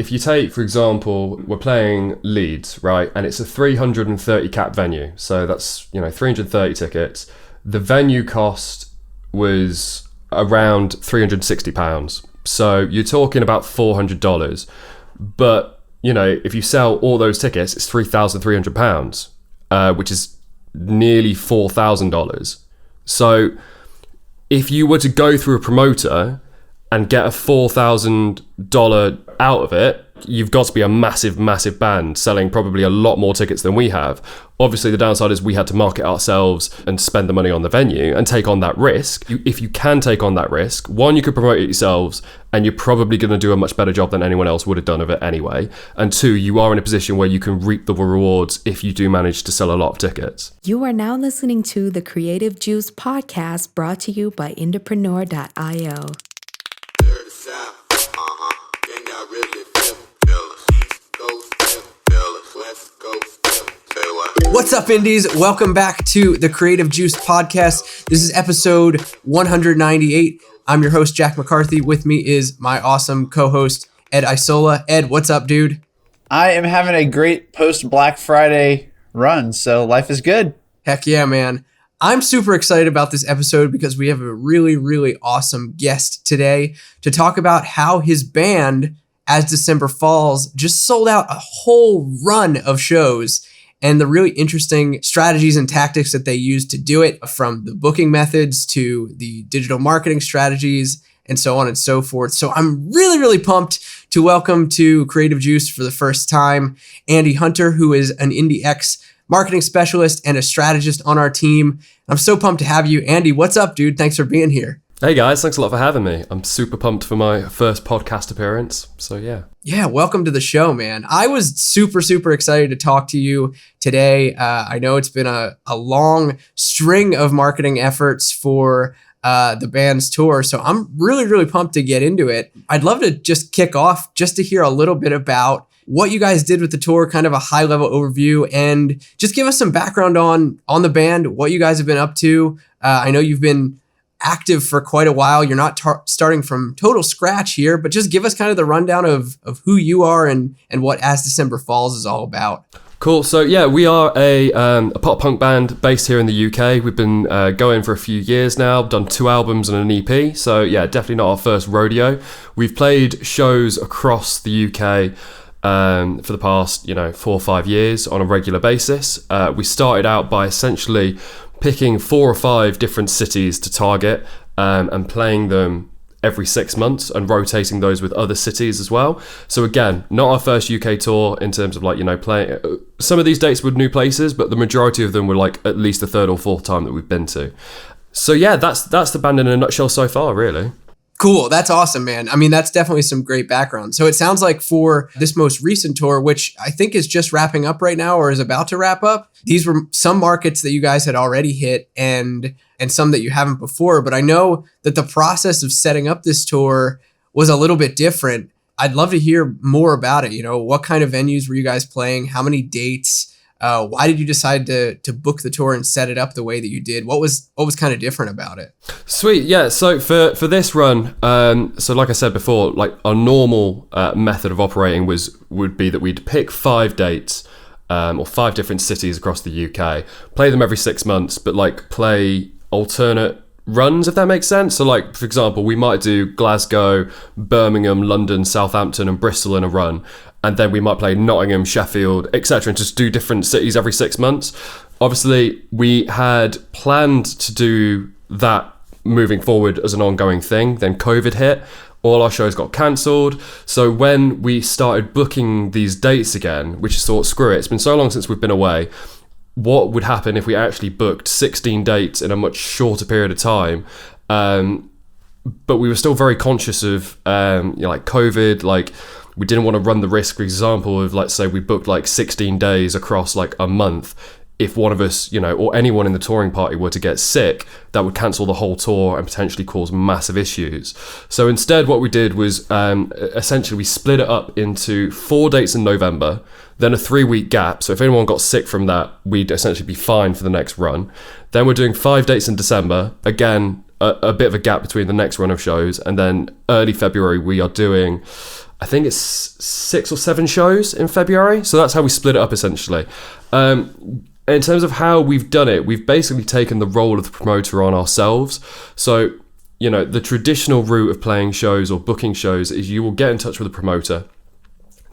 if you take, for example, we're playing Leeds, right? And it's a 330 cap venue. So that's, 330 tickets. The venue cost was around £360. So you're talking about $400. But, if you sell all those tickets, it's £3,300, which is nearly $4,000. So if you were to go through a promoter and get a $4,000 out of it, you've got to be a massive, massive band selling probably a lot more tickets than we have. Obviously, the downside is we had to market ourselves and spend the money on the venue and take on that risk. If you can take on that risk, one, you could promote it yourselves and you're probably going to do a much better job than anyone else would have done of it anyway. And two, you are in a position where you can reap the rewards if you do manage to sell a lot of tickets. You are now listening to the Creative Juice podcast brought to you by Indepreneur.io. What's up, Indies? Welcome back to the Creative Juice podcast. This is episode 198. I'm your host, Jack McCarthy. With me is my awesome co-host, Ed Isola. Ed, what's up, dude? I am having a great post-Black Friday run, so life is good. Heck yeah, man. I'm super excited about this episode because we have a really, really awesome guest today to talk about how his band, As December Falls, just sold out a whole run of shows and the really interesting strategies and tactics that they use to do it, from the booking methods to the digital marketing strategies and so on and so forth. So I'm really, really pumped to welcome to Creative Juice for the first time, Ande Hunter, who is an IndieX Marketing Specialist and a strategist on our team. I'm so pumped to have you. Ande, what's up, dude? Thanks for being here. Hey guys, thanks a lot for having me. I'm super pumped for my first podcast appearance. So yeah. Yeah, welcome to the show, man. I was super, super excited to talk to you today. I know it's been a long string of marketing efforts for the band's tour, so I'm really, really pumped to get into it. I'd love to just kick off just to hear a little bit about what you guys did with the tour, kind of a high-level overview, and just give us some background on the band, what you guys have been up to. I know you've been active for quite a while. You're not starting from total scratch here, but just give us kind of the rundown of who you are and what As December Falls is all about. Cool. So yeah, we are a pop punk band based here in the UK. We've been going for a few years now, done 2 albums and an EP. So yeah, definitely not our first rodeo. We've played shows across the UK for the past 4 or 5 years on a regular basis. We started out by essentially picking 4 or 5 different cities to target and playing them every 6 months and rotating those with other cities as well. So again, not our first UK tour in terms of playing. Some of these dates were new places, but the majority of them were at least the 3rd or 4th time that we've been to. So yeah, that's the band in a nutshell so far, really. Cool. That's awesome, man. I mean, that's definitely some great background. So it sounds like for this most recent tour, which I think is just wrapping up right now or is about to wrap up, these were some markets that you guys had already hit and some that you haven't before. But I know that the process of setting up this tour was a little bit different. I'd love to hear more about it. What kind of venues were you guys playing? How many dates? Why did you decide to book the tour and set it up the way that you did? What was kind of different about it? Sweet, yeah. So for this run, so like I said before, our normal method of operating would be that we'd pick 5 dates or 5 different cities across the UK, play them every 6 months, but play alternate runs, if that makes sense. So for example, we might do Glasgow, Birmingham, London, Southampton and Bristol in a run, and then we might play Nottingham, Sheffield, etc., and just do different cities every 6 months. Obviously, we had planned to do that moving forward as an ongoing thing. Then COVID hit, all our shows got cancelled. So when we started booking these dates again, which is screw it, it's been so long since we've been away, what would happen if we actually booked 16 dates in a much shorter period of time? But we were still very conscious of COVID. We didn't want to run the risk, for example, of let's say we booked 16 days across a month. If one of us, or anyone in the touring party were to get sick, that would cancel the whole tour and potentially cause massive issues. So instead what we did was essentially we split it up into 4 dates in November, then a 3-week gap. So if anyone got sick from that, we'd essentially be fine for the next run. Then we're doing 5 dates in December, again, a bit of a gap between the next run of shows. And then early February, we are doing I think it's 6 or 7 shows in February. So that's how we split it up essentially. In terms of how we've done it, we've basically taken the role of the promoter on ourselves. So, the traditional route of playing shows or booking shows is you will get in touch with a promoter.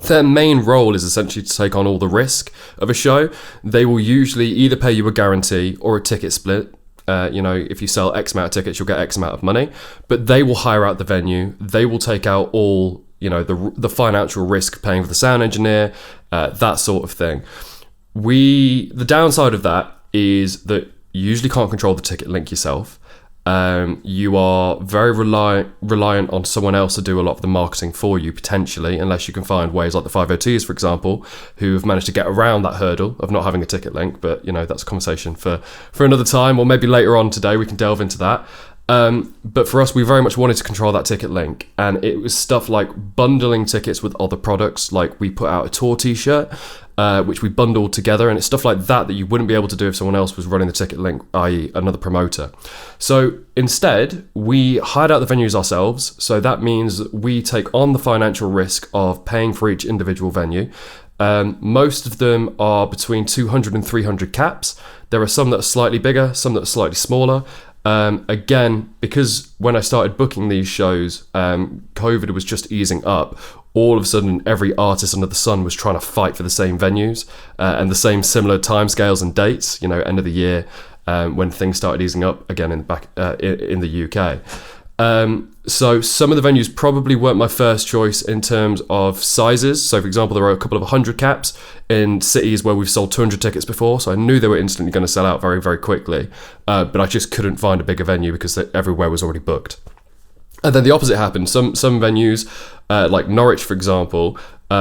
Their main role is essentially to take on all the risk of a show. They will usually either pay you a guarantee or a ticket split. If you sell X amount of tickets, you'll get X amount of money. But they will hire out the venue. They will take out all, the financial risk, paying for the sound engineer, that sort of thing. The downside of that is that you usually can't control the ticket link yourself. You are very reliant on someone else to do a lot of the marketing for you, potentially, unless you can find ways like the 502s, for example, who have managed to get around that hurdle of not having a ticket link. But, that's a conversation for another time, or maybe later on today we can delve into that. But for us, we very much wanted to control that ticket link, and it was stuff like bundling tickets with other products. Like we put out a tour t-shirt, which we bundled together, and it's stuff like that you wouldn't be able to do if someone else was running the ticket link, i.e. another promoter. So instead, we hired out the venues ourselves. So that means we take on the financial risk of paying for each individual venue. Most of them are between 200 and 300 caps. There are some that are slightly bigger, some that are slightly smaller. Again, because when I started booking these shows, COVID was just easing up. All of a sudden, every artist under the sun was trying to fight for the same venues and the same similar timescales and dates. End of the year when things started easing up again in the UK. So some of the venues probably weren't my first choice in terms of sizes. So for example, there were a couple of 100 caps in cities where we've sold 200 tickets before. So I knew they were instantly going to sell out very, very quickly. But I just couldn't find a bigger venue because everywhere was already booked. And then the opposite happened. Some venues, like Norwich, for example,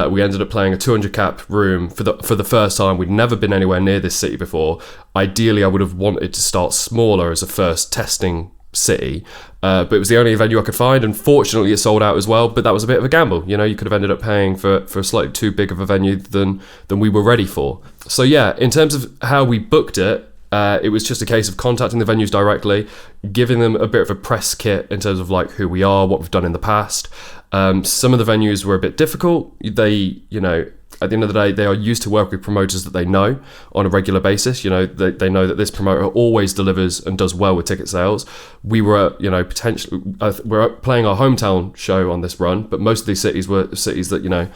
we ended up playing a 200 cap room for the first time. We'd never been anywhere near this city before. Ideally, I would have wanted to start smaller as a first testing city, but it was the only venue I could find. Unfortunately, it sold out as well, but that was a bit of a gamble. You could have ended up paying for a slightly too big of a venue than we were ready for. So yeah, in terms of how we booked it, it was just a case of contacting the venues directly, giving them a bit of a press kit in terms of like who we are, what we've done in the past. Some of the venues were a bit difficult. They, at the end of the day, they are used to work with promoters that they know on a regular basis. They know that this promoter always delivers and does well with ticket sales. We were, potentially, we're playing our hometown show on this run, but most of these cities were cities that,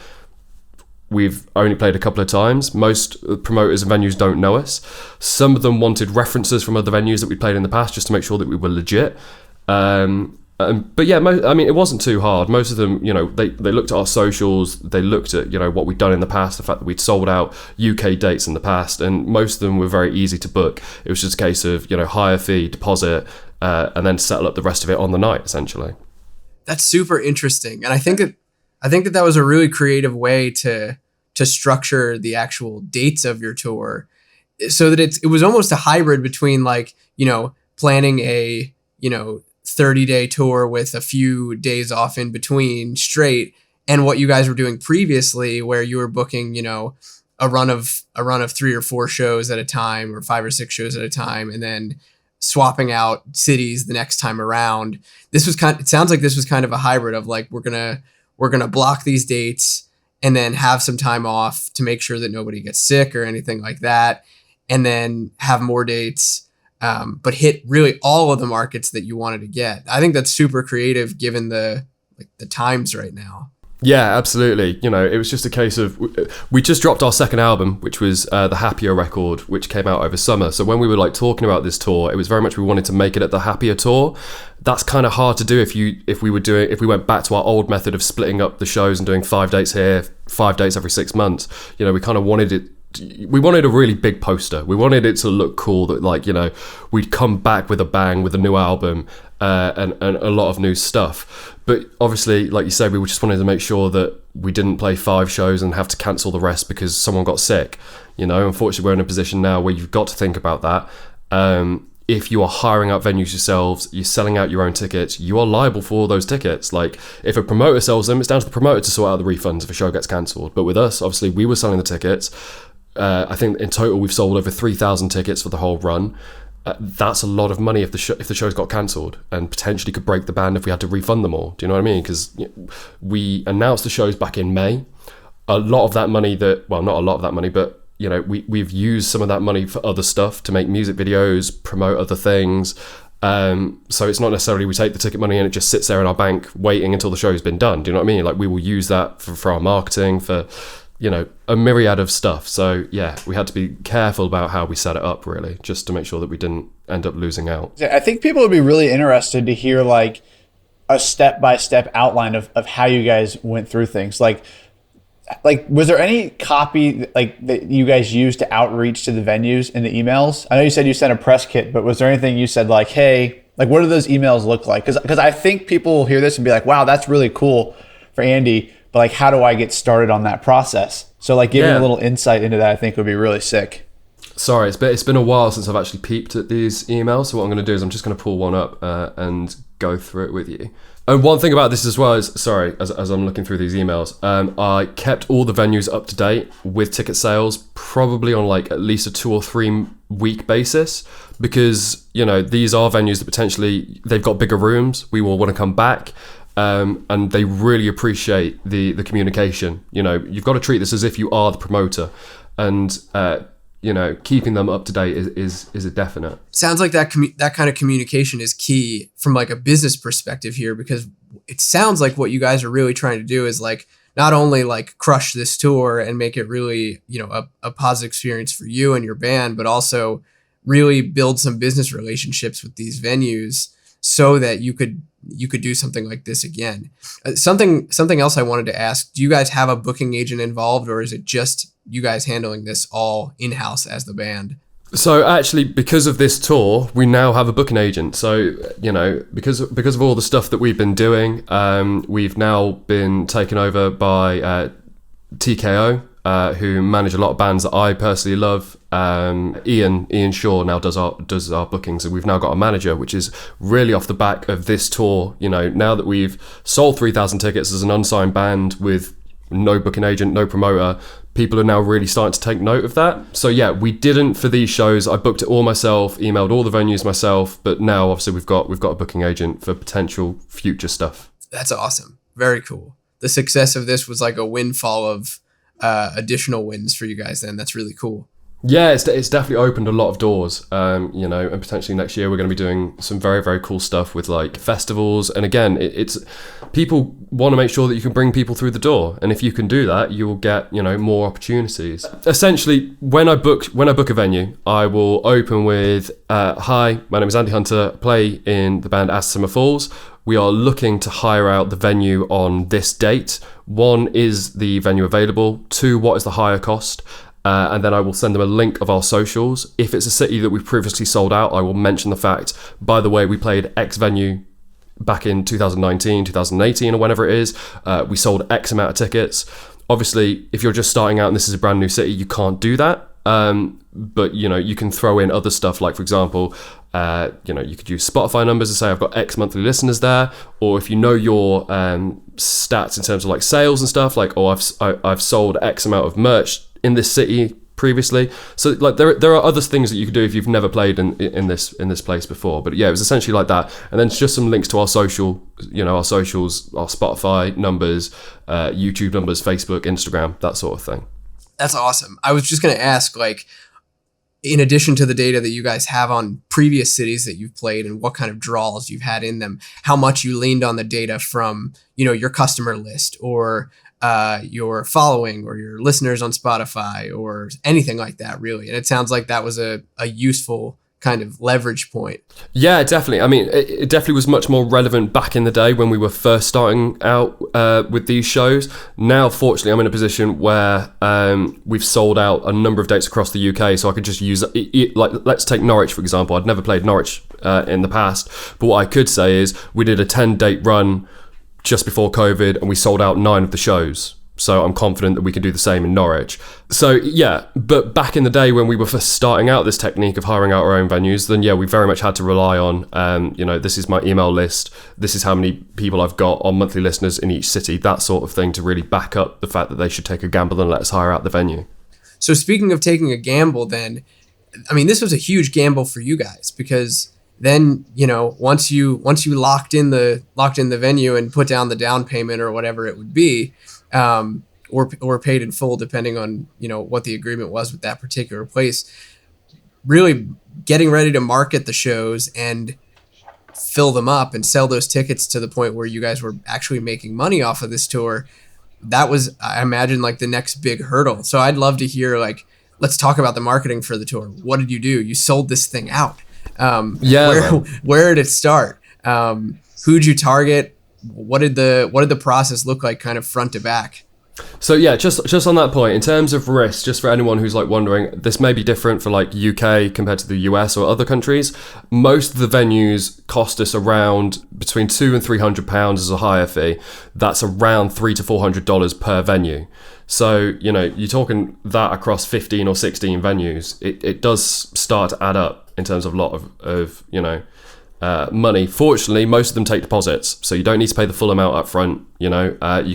we've only played a couple of times. Most promoters and venues don't know us. Some of them wanted references from other venues that we played in the past just to make sure that we were legit. But yeah, it wasn't too hard. Most of them, they looked at our socials, they looked at, what we'd done in the past, the fact that we'd sold out UK dates in the past, and most of them were very easy to book. It was just a case of, hire fee, deposit, and then settle up the rest of it on the night, essentially. That's super interesting. And I think that was a really creative way to structure the actual dates of your tour, so that it was almost a hybrid between planning a 30-day tour with a few days off in between straight, and what you guys were doing previously, where you were booking a run of 3 or 4 shows at a time, or 5 or 6 shows at a time, and then swapping out cities the next time around. It sounds like this was kind of a hybrid of like, we're gonna block these dates and then have some time off to make sure that nobody gets sick or anything like that, and then have more dates, but hit really all of the markets that you wanted to get. I think that's super creative given the times right now. Yeah, absolutely. It was just a case of, we just dropped our second album, which was the Happier record, which came out over summer. So when we were talking about this tour, it was very much we wanted to make it at the Happier tour. That's kind of hard to do if we went back to our old method of splitting up the shows and doing 5 dates here, 5 dates every 6 months. We kind of wanted it. We wanted a really big poster. We wanted it to look cool, that we'd come back with a bang with a new album and a lot of new stuff. But obviously, like you said, we just wanted to make sure that we didn't play 5 shows and have to cancel the rest because someone got sick. Unfortunately, we're in a position now where you've got to think about that. If you are hiring out venues yourselves, you're selling out your own tickets, you are liable for all those tickets. If a promoter sells them, it's down to the promoter to sort out the refunds if a show gets cancelled. But with us, obviously, we were selling the tickets. I think in total we've sold over 3,000 tickets for the whole run. that's a lot of money if the shows got cancelled, and potentially could break the band if we had to refund them all. Do you know what I mean? Because we announced the shows back in May. A lot of that money not a lot of that money, but we've used some of that money for other stuff, to make music videos, promote other things. So it's not necessarily we take the ticket money and it just sits there in our bank waiting until the show's been done. Do you know what I mean? Like, we will use that for our marketing, for a myriad of stuff. So yeah, we had to be careful about how we set it up, really, just to make sure that we didn't end up losing out. I think people would be really interested to hear like a step-by-step outline of how you guys went through things. Like was there any copy like that you guys used to outreach to the venues in the emails? I know you said you sent a press kit, but was there anything you said like, hey, like what do those emails look like? Because I think people will hear this and be like, wow, that's really cool for Andy, but like, how do I get started on that process? So like giving a little insight into that, I think would be really sick. Sorry, it's been a while since I've actually peeped at these emails. So what I'm going to do is I'm just going to pull one up and go through it with you. And one thing about this as well is, as I'm looking through these emails, I kept all the venues up to date with ticket sales, probably on like at least a 2 or 3 week basis, because these are venues that potentially they've got bigger rooms. We will want to come back. And they really appreciate the communication. You've got to treat this as if you are the promoter, and keeping them up to date is a definite. Sounds like that kind of communication is key from like a business perspective here, because it sounds like what you guys are really trying to do is like not only like crush this tour and make it really a positive experience for you and your band, but also really build some business relationships with these venues so that you could do something like this again. Something else I wanted to ask, do you guys have a booking agent involved, or is it just you guys handling this all in-house as the band? So actually, because of this tour, we now have a booking agent. So, because of all the stuff that we've been doing, we've now been taken over by TKO, who manage a lot of bands that I personally love. Ian Shaw now does our bookings, and we've now got a manager, which is really off the back of this tour. Now that we've sold 3,000 tickets as an unsigned band with no booking agent, no promoter, people are now really starting to take note of that. So yeah, we didn't for these shows. I booked it all myself, emailed all the venues myself, but now obviously we've got a booking agent for potential future stuff. That's awesome. Very cool. The success of this was like a windfall of additional wins for you guys then. That's really cool. Yeah, it's definitely opened a lot of doors, and potentially next year we're going to be doing some very, very cool stuff with like festivals. And again, it's people want to make sure that you can bring people through the door, and if you can do that, you will get more opportunities. Essentially, when I book a venue, I will open with, "Hi, my name is Ande Hunter. Play in the band As Summer Falls. We are looking to hire out the venue on this date. 1, is the venue available? 2, what is the hire cost?" And then I will send them a link of our socials. If it's a city that we've previously sold out, I will mention the fact, by the way, we played X venue back in 2019, 2018, or whenever it is. We sold X amount of tickets. Obviously, if you're just starting out and this is a brand new city, you can't do that. But you can throw in other stuff, like for example, you could use Spotify numbers and say I've got X monthly listeners there, or if you know your stats in terms of like sales and stuff, like I've sold X amount of merch in this city previously. So like there are other things that you could do if you've never played in this place before. But yeah, it was essentially like that. And then just some links to our socials, our Spotify numbers, YouTube numbers, Facebook, Instagram, that sort of thing. That's awesome. I was just going to ask, like, in addition to the data that you guys have on previous cities that you've played and what kind of draws you've had in them, how much you leaned on the data from, your customer list or your following or your listeners on Spotify or anything like that, really. And it sounds like that was a useful kind of leverage point. Yeah, definitely. I mean, it definitely was much more relevant back in the day when we were first starting out with these shows. Now, fortunately, I'm in a position where we've sold out a number of dates across the UK, so I could just use it. Like, let's take Norwich, for example. I'd never played Norwich in the past, but what I could say is we did a 10-date run just before COVID, and we sold out 9 of the shows. So I'm confident that we can do the same in Norwich. So yeah, but back in the day when we were first starting out this technique of hiring out our own venues, then yeah, we very much had to rely on, this is my email list, this is how many people I've got on monthly listeners in each city, that sort of thing, to really back up the fact that they should take a gamble and let us hire out the venue. So speaking of taking a gamble then, I mean, this was a huge gamble for you guys, because then, once you locked in the venue and put down the down payment or whatever it would be, or paid in full, depending on, what the agreement was with that particular place, really getting ready to market the shows and fill them up and sell those tickets to the point where you guys were actually making money off of this tour. That was, I imagine, like the next big hurdle. So I'd love to hear, like, let's talk about the marketing for the tour. What did you do? You sold this thing out. Where did it start? Who'd you target? What did the process look like, kind of front to back? So yeah, just on that point, in terms of risk, just for anyone who's like wondering, this may be different for like UK compared to the US or other countries. Most of the venues cost us around between £200 and £300 as a hire fee. That's around $300 to $400 per venue. So, you're talking that across 15 or 16 venues. It does start to add up in terms of a lot of money. Fortunately, most of them take deposits, so you don't need to pay the full amount up front. You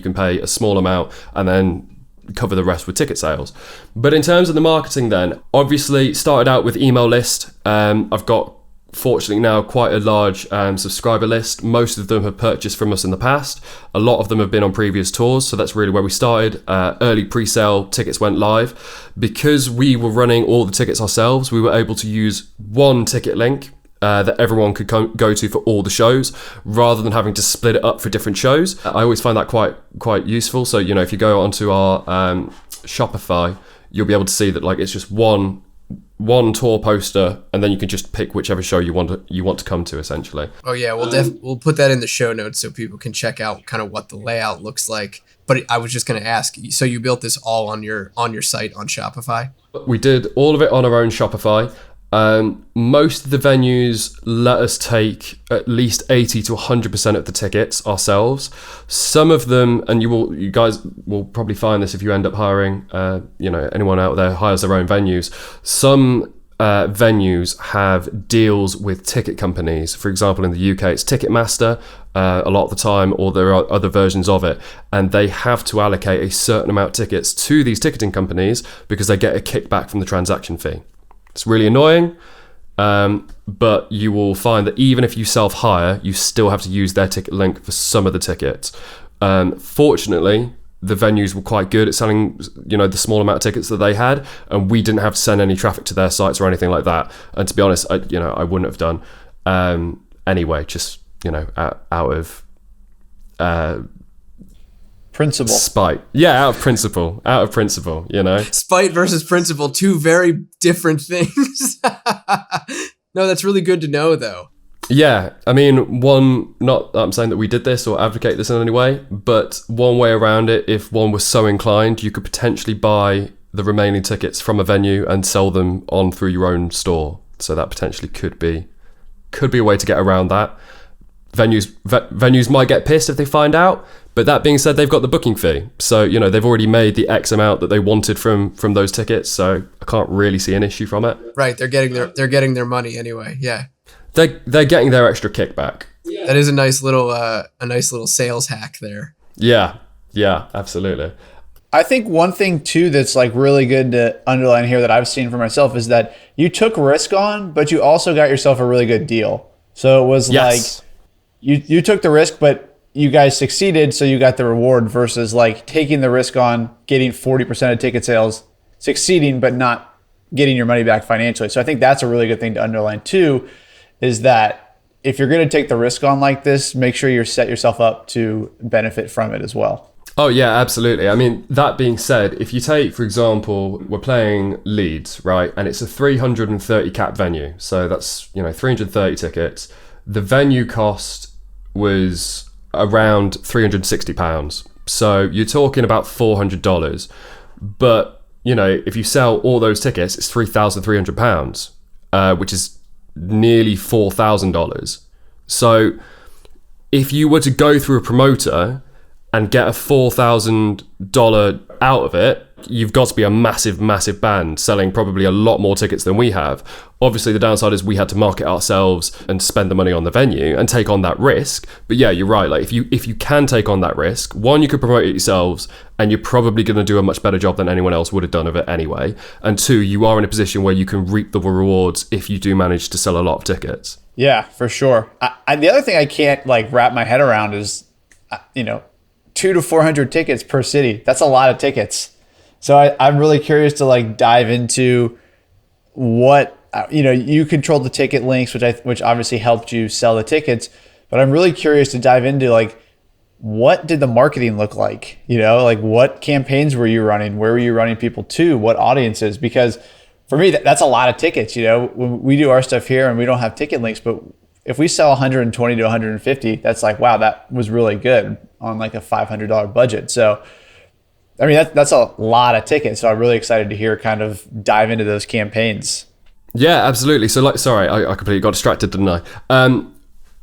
can pay a small amount and then cover the rest with ticket sales. But in terms of the marketing, then obviously started out with email list. I've got, fortunately now, quite a large subscriber list. Most of them have purchased from us in the past. A lot of them have been on previous tours, so that's really where we started. Early pre-sale tickets went live. Because we were running all the tickets ourselves, we were able to use one ticket link that everyone could go to for all the shows, rather than having to split it up for different shows. I always find that quite useful. So if you go onto our Shopify, you'll be able to see that like it's just one tour poster, and then you can just pick whichever show you want to come to, essentially. Oh yeah, we'll put that in the show notes so people can check out kind of what the layout looks like. But I was just going to ask, so you built this all on your site on Shopify? We did all of it on our own Shopify. Most of the venues let us take at least 80 to 100% of the tickets ourselves. Some of them, and you guys will probably find this if you end up hiring, anyone out there hires their own venues. Some venues have deals with ticket companies. For example, in the UK, it's Ticketmaster a lot of the time, or there are other versions of it, and they have to allocate a certain amount of tickets to these ticketing companies because they get a kickback from the transaction fee. It's really annoying, but you will find that even if you self-hire, you still have to use their ticket link for some of the tickets. Fortunately, the venues were quite good at selling, the small amount of tickets that they had, and we didn't have to send any traffic to their sites or anything like that. And to be honest, I wouldn't have done anyway, just, out of principle. Spite. Yeah, out of principle, Spite versus principle, two very different things. No, that's really good to know, though. Yeah, I mean, not that I'm saying that we did this or advocate this in any way, but one way around it, if one was so inclined, you could potentially buy the remaining tickets from a venue and sell them on through your own store. So that potentially could be a way to get around that. Venues might get pissed if they find out, but that being said, they've got the booking fee, so they've already made the X amount that they wanted from those tickets. So I can't really see an issue from it. Right, they're getting their money anyway. Yeah, they're getting their extra kickback. Yeah. That is a nice little sales hack there. Yeah, absolutely. I think one thing too that's like really good to underline here that I've seen for myself is that you took risk on, but you also got yourself a really good deal. So it was like you took the risk, but you guys succeeded, so you got the reward, versus like taking the risk on, getting 40% of ticket sales, succeeding, but not getting your money back financially. So I think that's a really good thing to underline too, is that if you're going to take the risk on like this, make sure you set yourself up to benefit from it as well. Oh yeah, absolutely. I mean, that being said, if you take, for example, we're playing Leeds, right? And it's a 330 cap venue. So that's, 330 tickets. The venue cost was around £360. So you're talking about $400. But, if you sell all those tickets, it's £3,300, which is nearly $4,000. So if you were to go through a promoter and get a $4,000 out of it, you've got to be a massive, massive band selling probably a lot more tickets than we have. Obviously, the downside is we had to market ourselves and spend the money on the venue and take on that risk. But yeah, you're right. Like if you can take on that risk, one, you could promote it yourselves, and you're probably going to do a much better job than anyone else would have done of it anyway. And two, you are in a position where you can reap the rewards if you do manage to sell a lot of tickets. Yeah, for sure. The other thing I can't like wrap my head around is, 200 to 400 tickets per city. That's a lot of tickets. So I'm really curious to like dive into what, you controlled the ticket links, which obviously helped you sell the tickets. But I'm really curious to dive into like, what did the marketing look like? Like what campaigns were you running? Where were you running people to? What audiences? Because for me, that's a lot of tickets. When we do our stuff here and we don't have ticket links, but if we sell 120 to 150, that's like, wow, that was really good on like a $500 budget. So, I mean, that's a lot of tickets. So I'm really excited to hear kind of dive into those campaigns. Yeah, absolutely. So sorry, I completely got distracted, didn't I?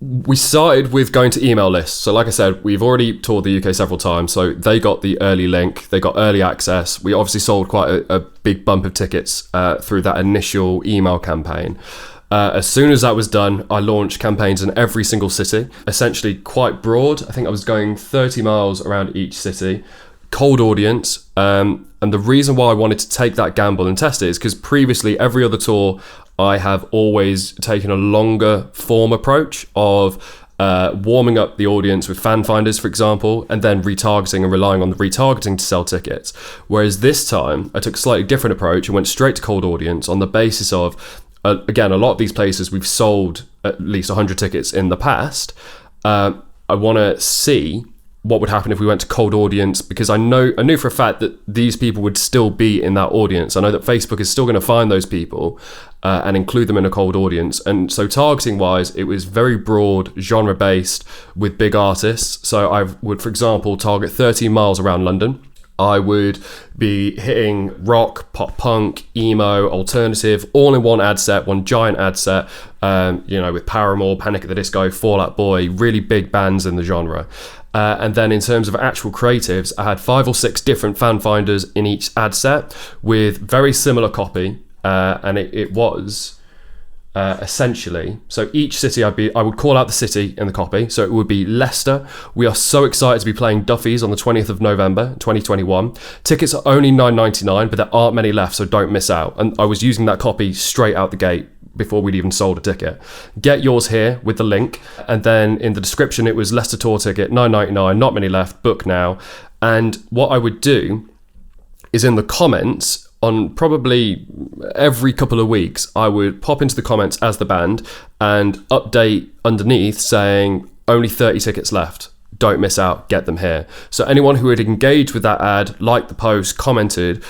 We started with going to email lists. So like I said, we've already toured the UK several times. So they got the early link, they got early access. We obviously sold quite a big bump of tickets through that initial email campaign. As soon as that was done, I launched campaigns in every single city, essentially quite broad. I think I was going 30 miles around each city, cold audience. And the reason why I wanted to take that gamble and test it is because previously every other tour, I have always taken a longer form approach of warming up the audience with fan finders, for example, and then retargeting and relying on the retargeting to sell tickets. Whereas this time, I took a slightly different approach and went straight to cold audience on the basis of, again, a lot of these places we've sold at least 100 tickets in the past. I want to see what would happen if we went to cold audience, because I knew for a fact that these people would still be in that audience. I know that Facebook is still going to find those people and include them in a cold audience. And so targeting wise, it was very broad, genre based with big artists. So I would, for example, target 13 miles around London. I would be hitting rock, pop punk, emo, alternative, all in one ad set, one giant ad set, with Paramore, Panic at the Disco, Fall Out Boy, really big bands in the genre. And then in terms of actual creatives, I had 5 or 6 different fan finders in each ad set with very similar copy. And it was essentially, so each city I would call out the city in the copy. So it would be Leicester. We are so excited to be playing Duffy's on the 20th of November 2021. Tickets are only $9.99, but there aren't many left, so don't miss out. And I was using that copy straight out the gate before we'd even sold a ticket. Get yours here with the link. And then in the description, it was Leicester tour ticket, $9.99, not many left, book now. And what I would do is in the comments, on probably every couple of weeks, I would pop into the comments as the band and update underneath saying only 30 tickets left. Don't miss out, get them here. So anyone who had engaged with that ad, liked the post, commented,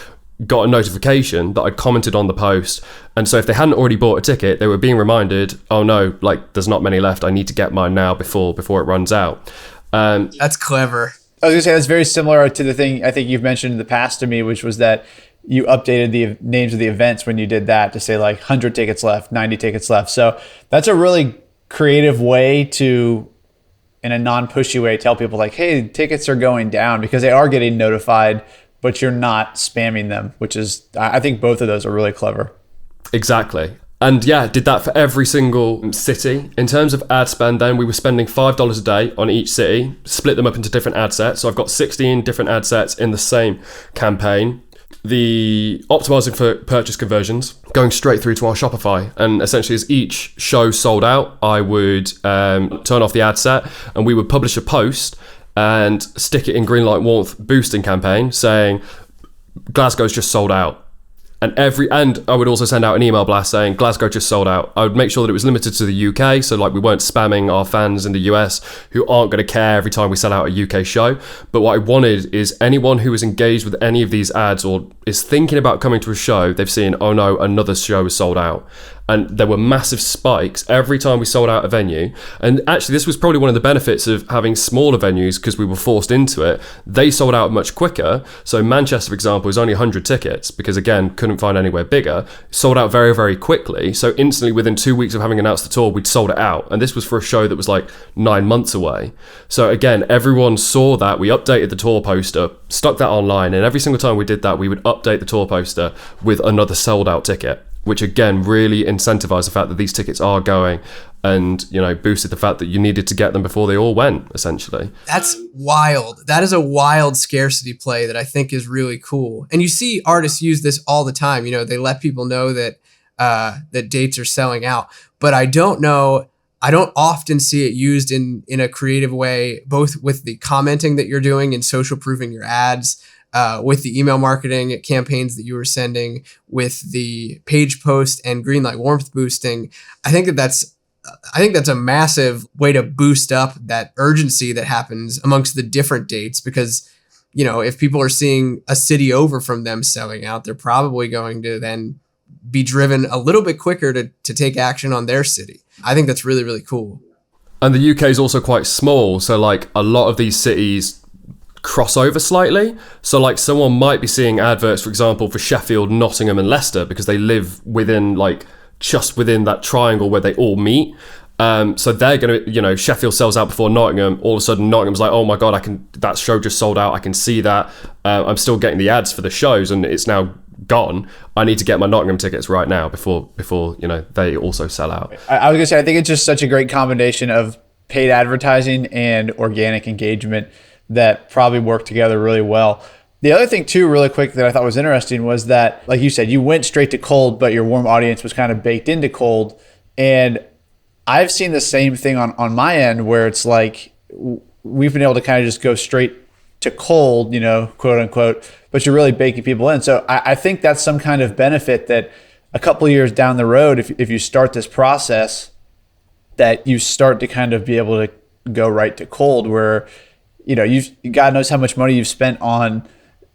got a notification that I'd commented on the post. And so if they hadn't already bought a ticket, they were being reminded, oh no, like there's not many left. I need to get mine now before it runs out. That's clever. I was gonna say that's very similar to the thing I think you've mentioned in the past to me, which was that you updated the names of the events when you did that to say like 100 tickets left, 90 tickets left. So that's a really creative way to, in a non-pushy way, tell people like, hey, tickets are going down, because they are getting notified, but you're not spamming them, which is, I think both of those are really clever. Exactly. And yeah, did that for every single city. In terms of ad spend, then we were spending $5 a day on each city, split them up into different ad sets. So I've got 16 different ad sets in the same campaign. The optimizing for purchase conversions, going straight through to our Shopify. And essentially as each show sold out, I would turn off the ad set and we would publish a post and stick it in Greenlight Warmth boosting campaign saying Glasgow's just sold out. And I would also send out an email blast saying Glasgow just sold out. I would make sure that it was limited to the UK, so like we weren't spamming our fans in the US who aren't going to care every time we sell out a UK show. But what I wanted is anyone who was engaged with any of these ads or is thinking about coming to a show, they've seen, oh no, another show is sold out. And there were massive spikes every time we sold out a venue. And actually, this was probably one of the benefits of having smaller venues, because we were forced into it. They sold out much quicker. So Manchester, for example, was only 100 tickets because, again, couldn't find anywhere bigger. Sold out very, very quickly. So instantly, within 2 weeks of having announced the tour, we'd sold it out. And this was for a show that was like 9 months away. So again, everyone saw that. We updated the tour poster, stuck that online. And every single time we did that, we would update the tour poster with another sold out ticket, which again really incentivized the fact that these tickets are going, and boosted the fact that you needed to get them before they all went, essentially. That's wild. That is a wild scarcity play that I think is really cool. And you see artists use this all the time. They let people know that that dates are selling out. But I don't often see it used in a creative way, both with the commenting that you're doing and social proofing your ads, with the email marketing campaigns that you were sending, with the page post and greenlight warmth boosting. I think that's a massive way to boost up that urgency that happens amongst the different dates, because, if people are seeing a city over from them selling out, they're probably going to then be driven a little bit quicker to take action on their city. I think that's really, really cool. And the UK is also quite small. So like a lot of these cities cross over slightly. So like someone might be seeing adverts, for example, for Sheffield, Nottingham and Leicester, because they live within just within that triangle where they all meet. So they're going to, Sheffield sells out before Nottingham. All of a sudden Nottingham's like, oh my God, that show just sold out. I can see that. I'm still getting the ads for the shows and it's now gone. I need to get my Nottingham tickets right now before they also sell out. I was going to say, I think it's just such a great combination of paid advertising and organic engagement that probably work together really well. The other thing too, really quick, that I thought was interesting was that, like you said, you went straight to cold, but your warm audience was kind of baked into cold. And I've seen the same thing on my end, where it's like we've been able to kind of just go straight to cold, quote unquote, but you're really baking people in. So I think that's some kind of benefit that a couple of years down the road, if you start this process, that you start to kind of be able to go right to cold, where God knows how much money you've spent on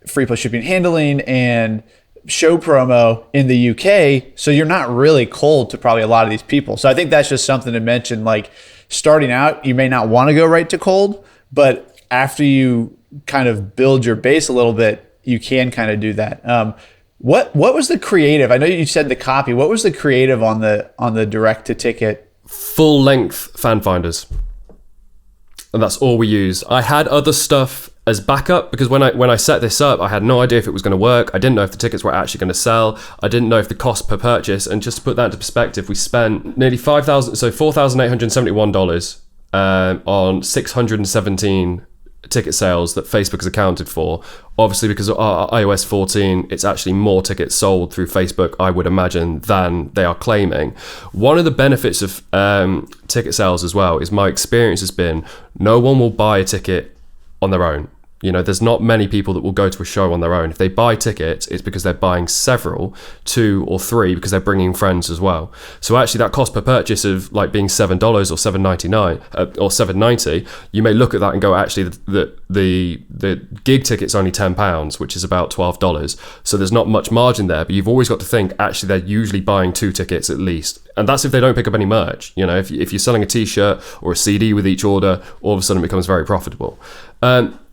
free plus shipping and handling and show promo in the UK. So you're not really cold to probably a lot of these people. So I think that's just something to mention. Like starting out, you may not want to go right to cold, but after you kind of build your base a little bit, you can kind of do that. What was the creative? I know you said the copy. What was the creative on the direct to ticket? Full length fan finders. And that's all we used. I had other stuff as backup, because when I set this up, I had no idea if it was going to work. I didn't know if the tickets were actually going to sell. I didn't know if the cost per purchase. And just to put that into perspective, we spent nearly $4,871 on 617 ticket sales that Facebook has accounted for. Obviously, because of our iOS 14, it's actually more tickets sold through Facebook, I would imagine, than they are claiming. One of the benefits of ticket sales as well is, my experience has been, no one will buy a ticket on their own. There's not many people that will go to a show on their own. If they buy tickets, it's because they're buying several, 2 or 3, because they're bringing friends as well. So actually that cost per purchase of like being $7 or $7.99 or $7.90, you may look at that and go, actually the gig ticket's only £10, which is about $12. So there's not much margin there, but you've always got to think, actually they're usually buying 2 tickets at least. And that's if they don't pick up any merch. If you're selling a t-shirt or a CD with each order, all of a sudden it becomes very profitable.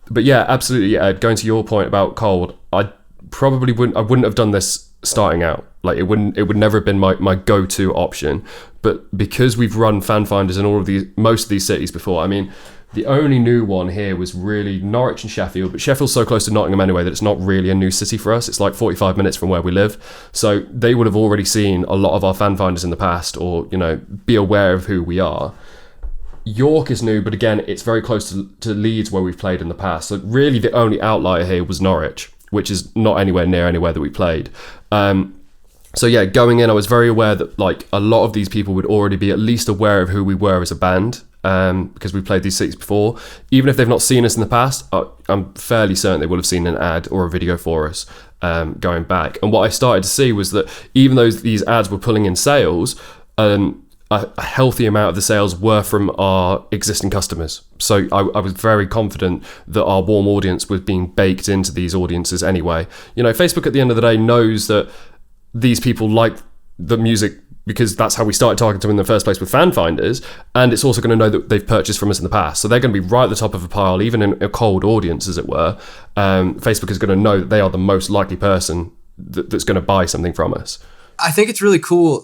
But yeah, absolutely, Ed, going to your point about cold, I wouldn't have done this starting out. Like it would never have been my go-to option. But because we've run fan finders in most of these cities before, I mean, the only new one here was really Norwich and Sheffield, but Sheffield's so close to Nottingham anyway that it's not really a new city for us. It's like 45 minutes from where we live. So they would have already seen a lot of our fan finders in the past, or, be aware of who we are. York is new, but again, it's very close to Leeds, where we've played in the past. So really the only outlier here was Norwich, which is not anywhere near anywhere that we played. So yeah, going in, I was very aware that like a lot of these people would already be at least aware of who we were as a band, because we played these cities before. Even if they've not seen us in the past, I'm fairly certain they will have seen an ad or a video for us going back. And what I started to see was that even though these ads were pulling in sales, a healthy amount of the sales were from our existing customers. So I was very confident that our warm audience was being baked into these audiences anyway. Facebook at the end of the day knows that these people like the music because that's how we started talking to them in the first place with fan finders, and it's also going to know that they've purchased from us in the past. So they're going to be right at the top of a pile, even in a cold audience, as it were. Facebook is going to know that they are the most likely person that's going to buy something from us. I think it's really cool.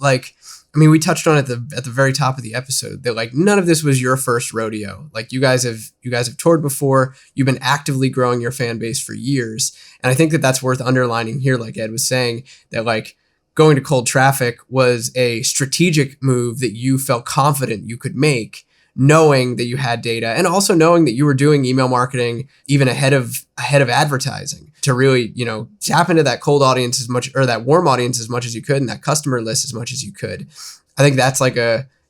We touched on it at the very top of the episode that none of this was your first rodeo. You guys have toured before. You've been actively growing your fan base for years, and I think that that's worth underlining here. Like Ed was saying, that going to cold traffic was a strategic move that you felt confident you could make, knowing that you had data and also knowing that you were doing email marketing even ahead of advertising to really, tap into that cold audience as much, or that warm audience as much as you could, and that customer list as much as you could. I think that's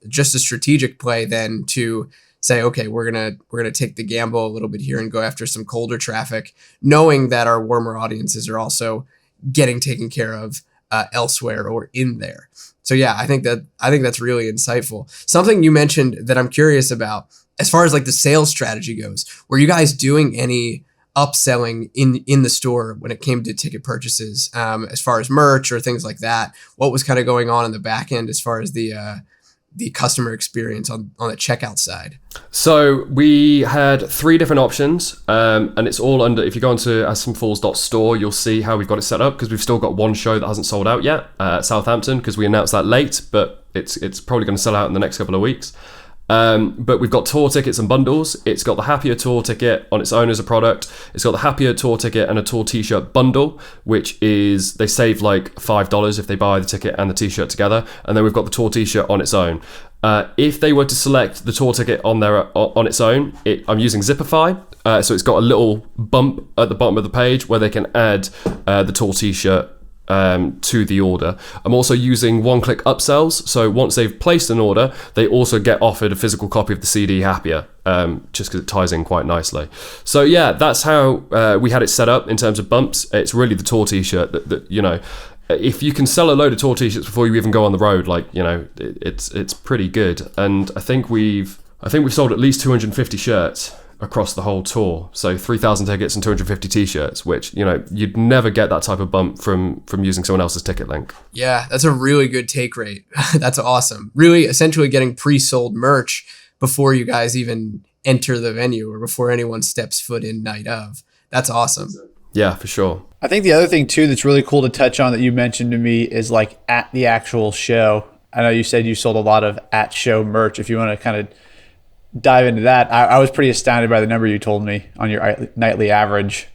just a strategic play then to say, okay, we're gonna take the gamble a little bit here and go after some colder traffic, knowing that our warmer audiences are also getting taken care of elsewhere or in there. So yeah, I think that's really insightful. Something you mentioned that I'm curious about, as far as the sales strategy goes, were you guys doing any upselling in the store when it came to ticket purchases, as far as merch or things like that? What was kind of going on in the back end as far as the customer experience on the checkout side? So we had 3 different options, and it's all under, if you go onto aspenfalls.store, you'll see how we've got it set up, because we've still got one show that hasn't sold out yet at Southampton, because we announced that late, but it's probably going to sell out in the next couple of weeks. But we've got tour tickets and bundles. It's got the Happier Tour ticket on its own as a product. It's got the Happier Tour ticket and a tour t-shirt bundle, which is, they save $5 if they buy the ticket and the t-shirt together. And then we've got the tour t-shirt on its own. If they were to select the tour ticket on its own, I'm using Zipify. So it's got a little bump at the bottom of the page where they can add the tour t-shirt to the order. I'm also using one-click upsells, so once they've placed an order, they also get offered a physical copy of the CD Happier, just because it ties in quite nicely. So yeah, that's how we had it set up in terms of bumps. It's really the tour t-shirt that if you can sell a load of tour t-shirts before you even go on the road, it's pretty good. And I think we've sold at least 250 shirts across the whole tour, so 3,000 tickets and 250 t-shirts, which you'd never get that type of bump from using someone else's ticket link. Yeah, that's a really good take rate. That's awesome. Really essentially getting pre-sold merch before you guys even enter the venue or before anyone steps foot in night of. That's awesome. Yeah, for sure. I think the other thing too that's really cool to touch on that you mentioned to me is at the actual show. I know you said you sold a lot of at show merch. If you want to kind of dive into that, I was pretty astounded by the number you told me on your nightly average.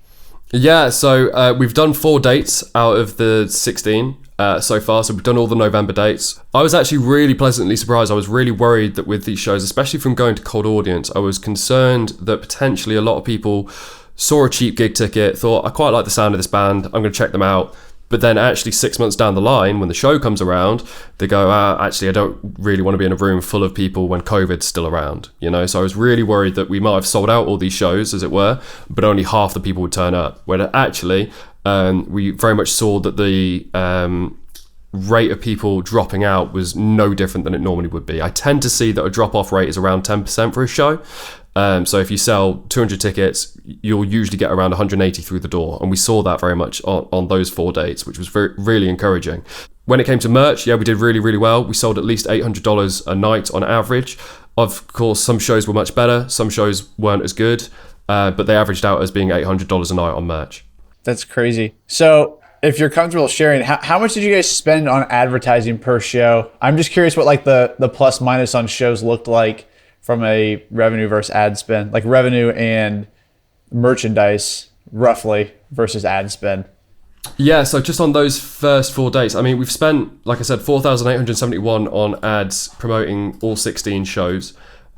Yeah, so we've done 4 dates out of the 16 so far. So we've done all the November dates. I was actually really pleasantly surprised. I was really worried that with these shows, especially from going to cold audience, I was concerned that potentially a lot of people saw a cheap gig ticket, thought, I quite like the sound of this band, I'm going to check them out. But then actually 6 months down the line, when the show comes around, they go, actually, I don't really want to be in a room full of people when COVID's still around, So I was really worried that we might have sold out all these shows, as it were, but only half the people would turn up. When actually, we very much saw that the rate of people dropping out was no different than it normally would be. I tend to see that a drop-off rate is around 10% for a show. So if you sell 200 tickets, you'll usually get around 180 through the door. And we saw that very much on those 4 dates, which was really encouraging. When it came to merch, yeah, we did really, really well. We sold at least $800 a night on average. Of course, some shows were much better. Some shows weren't as good, but they averaged out as being $800 a night on merch. That's crazy. So if you're comfortable sharing, how much did you guys spend on advertising per show? I'm just curious what the plus minus on shows looked like from a revenue versus ad spend, revenue and merchandise roughly versus ad spend. Yeah, so just on those first 4 dates, we've spent, like I said, $4,871 on ads promoting all 16 shows.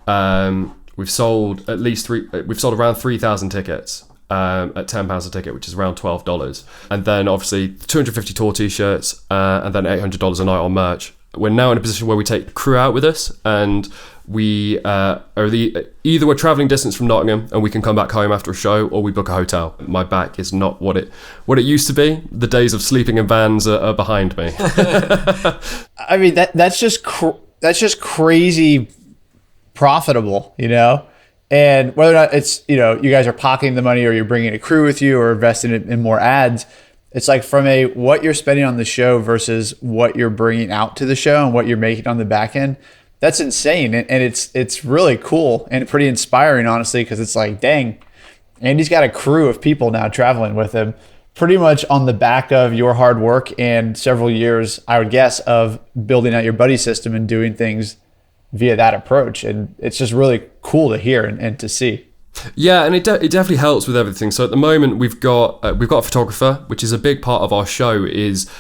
We've sold around 3,000 tickets at £10 a ticket, which is around $12. And then obviously 250 tour t-shirts and then $800 a night on merch. We're now in a position where we take crew out with us, and we either we're traveling distance from Nottingham and we can come back home after a show, or we book a hotel. My back is not what it used to be. The days of sleeping in vans are behind me. That's just that's just crazy profitable, and whether or not it's, you guys are pocketing the money or you're bringing a crew with you or investing in more ads, it's like from what you're spending on the show versus what you're bringing out to the show and what you're making on the back end. That's insane. And it's really cool and pretty inspiring, honestly, because it's like, dang, Andy's got a crew of people now traveling with him pretty much on the back of your hard work and several years, I would guess, of building out your buddy system and doing things via that approach. And it's just really cool to hear and to see. Yeah, and it definitely helps with everything. So at the moment we've got a photographer, which is a big part of our show, is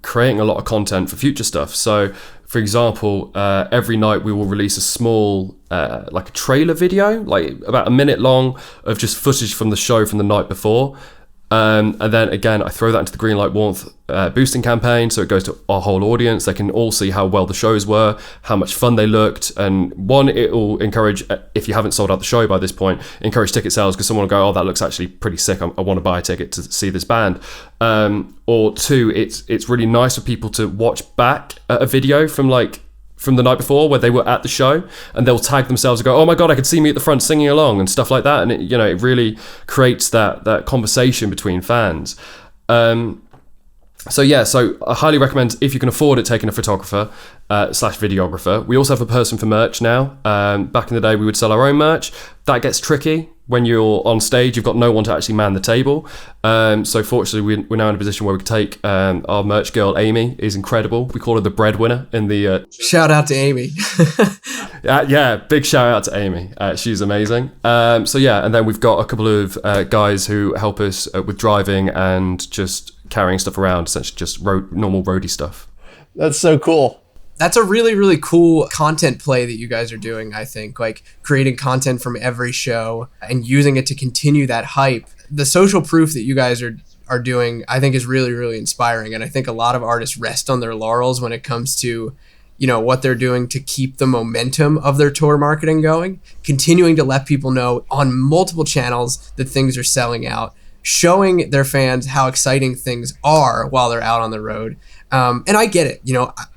creating a lot of content for future stuff. So for example, every night we will release a small like a trailer video, like about a minute long, of just footage from the show from the night before. And then again, I throw that into the Greenlight Warmth boosting campaign, so it goes to our whole audience. They can all see how well the shows were, how much fun they looked, and one, it will encourage, if you haven't sold out the show by this point, encourage ticket sales, because someone will go, oh, that looks actually pretty sick, I want to buy a ticket to see this band. Or two, it's really nice for people to watch back a video from the night before where they were at the show, and they'll tag themselves and go, oh my God, I could see me at the front singing along and stuff like that. And it really creates that conversation between fans. So I highly recommend, if you can afford it, taking a photographer / videographer. We also have a person for merch now. Back in the day, we would sell our own merch. That gets tricky. When you're on stage, you've got no one to actually man the table. So fortunately, we're now in a position where we can take our merch girl, Amy, is incredible. We call her the breadwinner in the... Shout out to Amy. Yeah, big shout out to Amy. She's amazing. And then we've got a couple of guys who help us with driving and just carrying stuff around, essentially just normal roadie stuff. That's so cool. That's a really, really cool content play that you guys are doing, I think, like creating content from every show and using it to continue that hype. The social proof that you guys are doing, I think, is really, really inspiring. And I think a lot of artists rest on their laurels when it comes to, what they're doing to keep the momentum of their tour marketing going, continuing to let people know on multiple channels that things are selling out, showing their fans how exciting things are while they're out on the road. And I get it,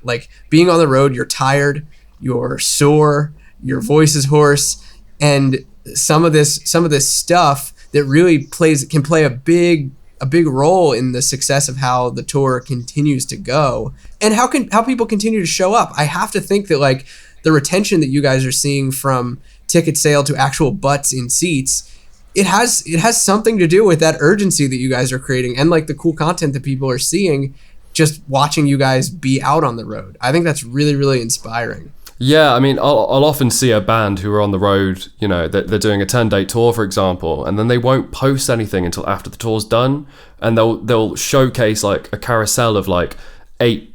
like being on the road, you're tired, you're sore, your voice is hoarse, and some of this stuff that really can play a big role in the success of how the tour continues to go and how people continue to show up. I have to think that like the retention that you guys are seeing from ticket sale to actual butts in seats, it has something to do with that urgency that you guys are creating and like the cool content that people are seeing just watching you guys be out on the road. I think that's really, really inspiring. Yeah, I mean, I'll often see a band who are on the road, they're doing a 10-day tour, for example, and then they won't post anything until after the tour's done, and they'll showcase like a carousel of like 8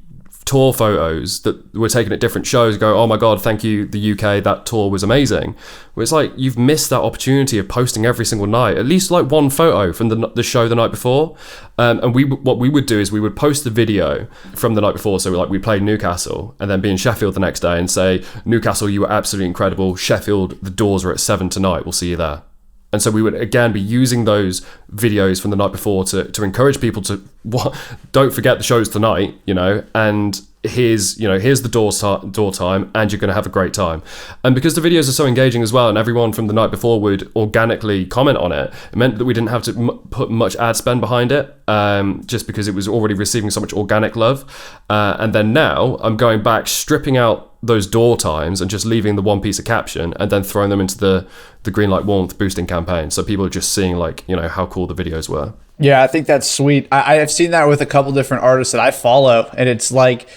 tour photos that were taken at different shows, go, oh my God, thank you, the UK, that tour was amazing. Where it's like, you've missed that opportunity of posting every single night, at least like one photo from the show the night before. And what we would do is we would post the video from the night before. So we played Newcastle and then be in Sheffield the next day and say, Newcastle, you were absolutely incredible. Sheffield, the doors are at 7 tonight. We'll see you there. And so we would, again, be using those videos from the night before to encourage people to, don't forget the show's tonight, and here's the door time, and you're going to have a great time. And because the videos are so engaging as well, and everyone from the night before would organically comment on it, it meant that we didn't have to put much ad spend behind it, just because it was already receiving so much organic love. And then now I'm going back, stripping out those door times and just leaving the one piece of caption and then throwing them into the Greenlight Warmth boosting campaign. So people are just seeing how cool the videos were. Yeah, I think that's sweet. I have seen that with a couple different artists that I follow, and it's like,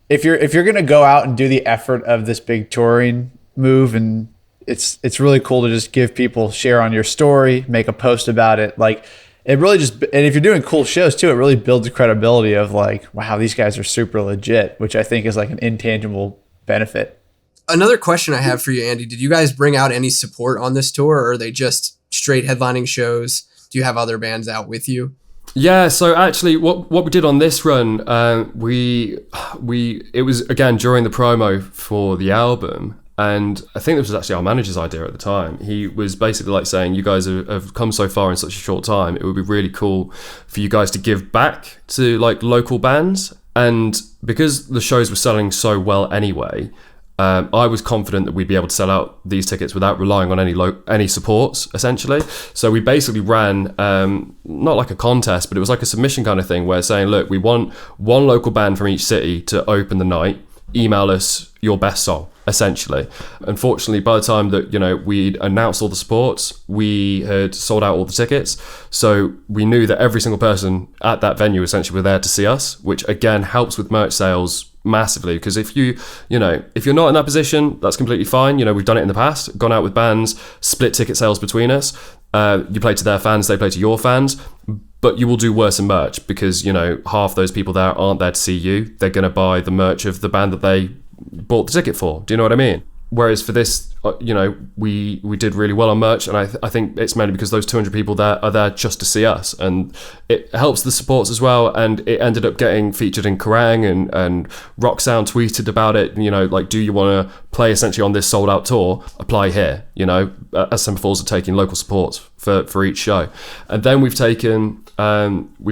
if you're gonna go out and do the effort of this big touring move, and it's really cool to just give people, share on your story, make a post about it. Like it really and if you're doing cool shows too, it really builds the credibility of like, wow, these guys are super legit, which I think is like an intangible benefit. Another question I have for you, Andy, did you guys bring out any support on this tour, or are they just straight headlining shows? Do you have other bands out with you? Yeah, so actually what we did on this run, it was again during the promo for the album, and I think this was actually our manager's idea at the time. He was basically like saying, you guys have come so far in such a short time, it would be really cool for you guys to give back to like local bands. And because the shows were selling so well anyway, I was confident that we'd be able to sell out these tickets without relying on any supports, essentially. So we basically ran, not like a contest, but it was like a submission kind of thing, where saying, look, we want one local band from each city to open the night. Email us your best song, essentially. Unfortunately, by the time that, we'd announced all the supports, we had sold out all the tickets. So we knew that every single person at that venue essentially were there to see us, which again helps with merch sales massively, because if you're not in that position, that's completely fine. We've done it in the past, gone out with bands, split ticket sales between us. You play to their fans, they play to your fans, but you will do worse in merch, because half those people there aren't there to see you. They're going to buy the merch of the band that they bought the ticket for. Do you know what I mean? Whereas for this, we did really well on merch, and I think it's mainly because those 200 people there are there just to see us, and it helps the supports as well. And it ended up getting featured in Kerrang, and Rock Sound tweeted about it. Like, do you want to play essentially on this sold out tour? Apply here. As Semper Falls are taking local supports for each show, and then we've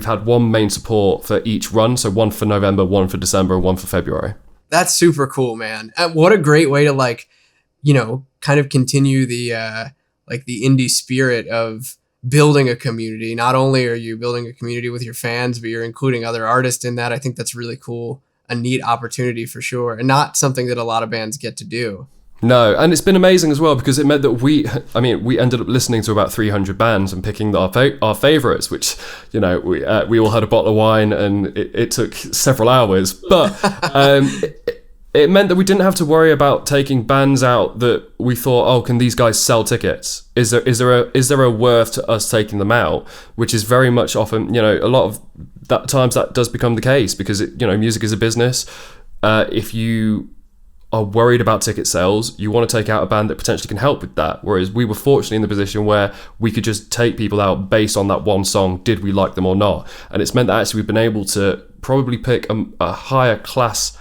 had one main support for each run, so one for November, one for December, and one for February. That's super cool, man. What a great way to kind of continue the the indie spirit of building a community. Not only are you building a community with your fans, but you're including other artists in that. I think that's really cool. A neat opportunity for sure, and not something that a lot of bands get to do. No, and it's been amazing as well, because it meant that we ended up listening to about 300 bands and picking our favourites, which, we all had a bottle of wine, and it took several hours. But it meant that we didn't have to worry about taking bands out that we thought, oh, can these guys sell tickets? Is there a worth to us taking them out? Which is very much often, a lot of that times that does become the case, because music is a business. If you are worried about ticket sales, you want to take out a band that potentially can help with that. Whereas we were fortunately in the position where we could just take people out based on that one song. Did we like them or not? And it's meant that actually we've been able to probably pick a higher class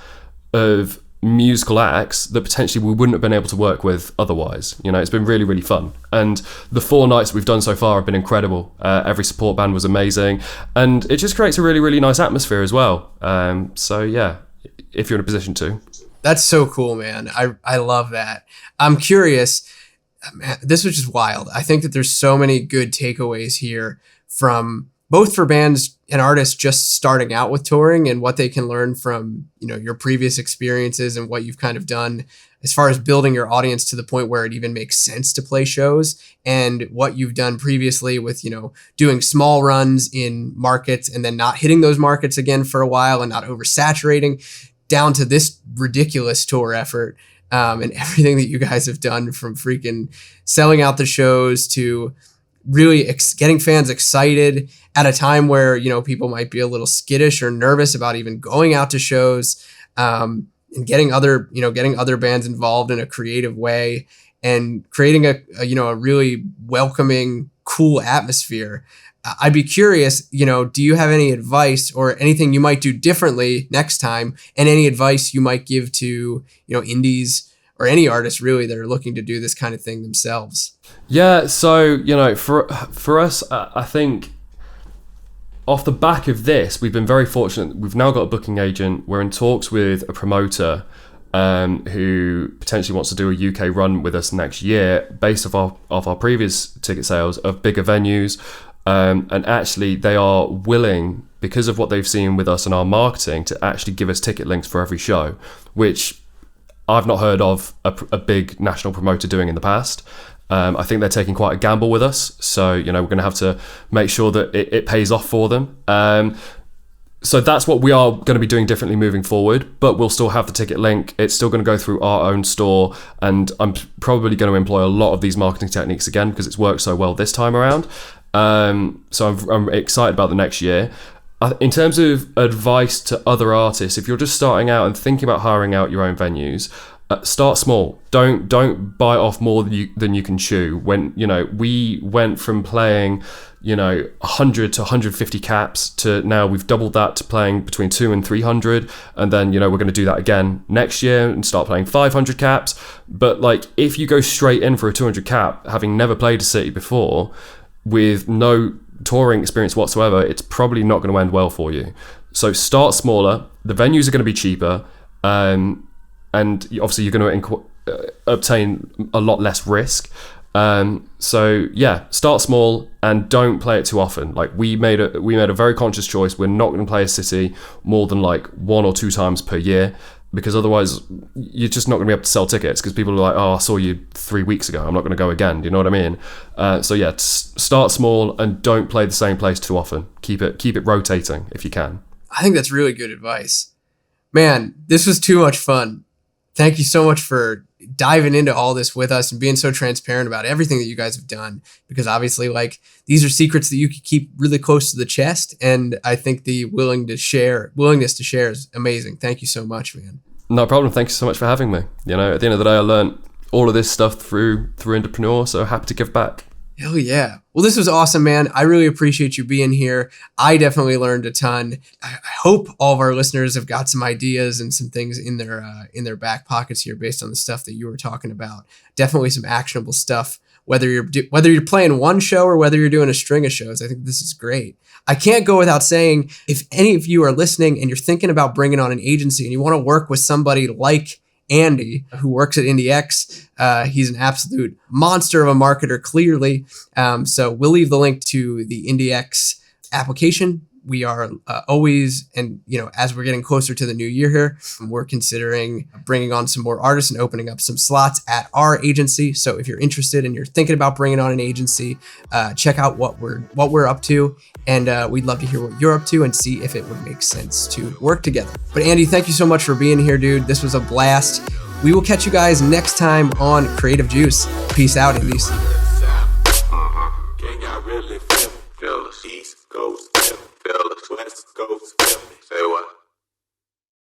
of musical acts that potentially we wouldn't have been able to work with otherwise. It's been really, really fun. And the 4 nights we've done so far have been incredible. Every support band was amazing. And it just creates a really, really nice atmosphere as well. So yeah, if you're in a position to. That's so cool, man. I love that. I'm curious, man, this was just wild. I think that there's so many good takeaways here from both for bands and artists just starting out with touring, and what they can learn from, your previous experiences and what you've kind of done as far as building your audience to the point where it even makes sense to play shows, and what you've done previously with, doing small runs in markets and then not hitting those markets again for a while and not oversaturating, down to this ridiculous tour effort, and everything that you guys have done, from freaking selling out the shows to really getting fans excited at a time where, people might be a little skittish or nervous about even going out to shows, and getting other bands involved in a creative way, and creating a really welcoming, cool atmosphere. I'd be curious, do you have any advice or anything you might do differently next time, and any advice you might give to, indies or any artists really that are looking to do this kind of thing themselves? Yeah, so, for us, I think off the back of this, we've been very fortunate. We've now got a booking agent. We're in talks with a promoter who potentially wants to do a UK run with us next year, based off our previous ticket sales of bigger venues. And actually they are willing, because of what they've seen with us and our marketing, to actually give us ticket links for every show, which I've not heard of a big national promoter doing in the past. I think they're taking quite a gamble with us. So, we're going to have to make sure that it pays off for them. So that's what we are going to be doing differently moving forward, but we'll still have the ticket link. It's still going to go through our own store, and I'm probably going to employ a lot of these marketing techniques again, because it's worked so well this time around. So I'm excited about the next year. In terms of advice to other artists, if you're just starting out and thinking about hiring out your own venues, start small. Don't bite off more than you can chew. When we went from playing 100 to 150 caps to now we've doubled that to playing between 200 and 300, and then we're going to do that again next year and start playing 500 caps. But if you go straight in for a 200 cap, having never played a city before, with no touring experience whatsoever, it's probably not going to end well for you. So start smaller, the venues are going to be cheaper, and obviously you're going to obtain a lot less risk. So yeah, start small and don't play it too often. Like we made a very conscious choice. We're not going to play a city more than like 1 or 2 times per year, because otherwise you're just not going to be able to sell tickets, because people are like, oh, I saw you 3 weeks ago, I'm not going to go again. Do you know what I mean? So yeah, start small and don't play the same place too often. Keep it rotating if you can. I think that's really good advice. Man, this was too much fun. Thank you so much for diving into all this with us and being so transparent about everything that you guys have done, because obviously like these are secrets that you could keep really close to the chest. And I think the willingness to share is amazing. Thank you so much, man. No problem. Thank you so much for having me. You know, at the end of the day, I learned all of this stuff through Indepreneur, so happy to give back. Hell yeah. Well, this was awesome, man. I really appreciate you being here. I definitely learned a ton. I hope all of our listeners have got some ideas and some things in their back pockets here based on the stuff that you were talking about. Definitely some actionable stuff, whether you're playing one show or whether you're doing a string of shows. I think this is great. I can't go without saying, if any of you are listening and you're thinking about bringing on an agency and you want to work with somebody like Andy, who works at IndieX. He's an absolute monster of a marketer, clearly. So we'll leave the link to the IndieX application. We are always, and as we're getting closer to the new year here, we're considering bringing on some more artists and opening up some slots at our agency. So if you're interested and you're thinking about bringing on an agency, check out what we're up to, and we'd love to hear what you're up to and see if it would make sense to work together. But Andy, thank you so much for being here, dude. This was a blast. We will catch you guys next time on Creative Juice. Peace out, Indies.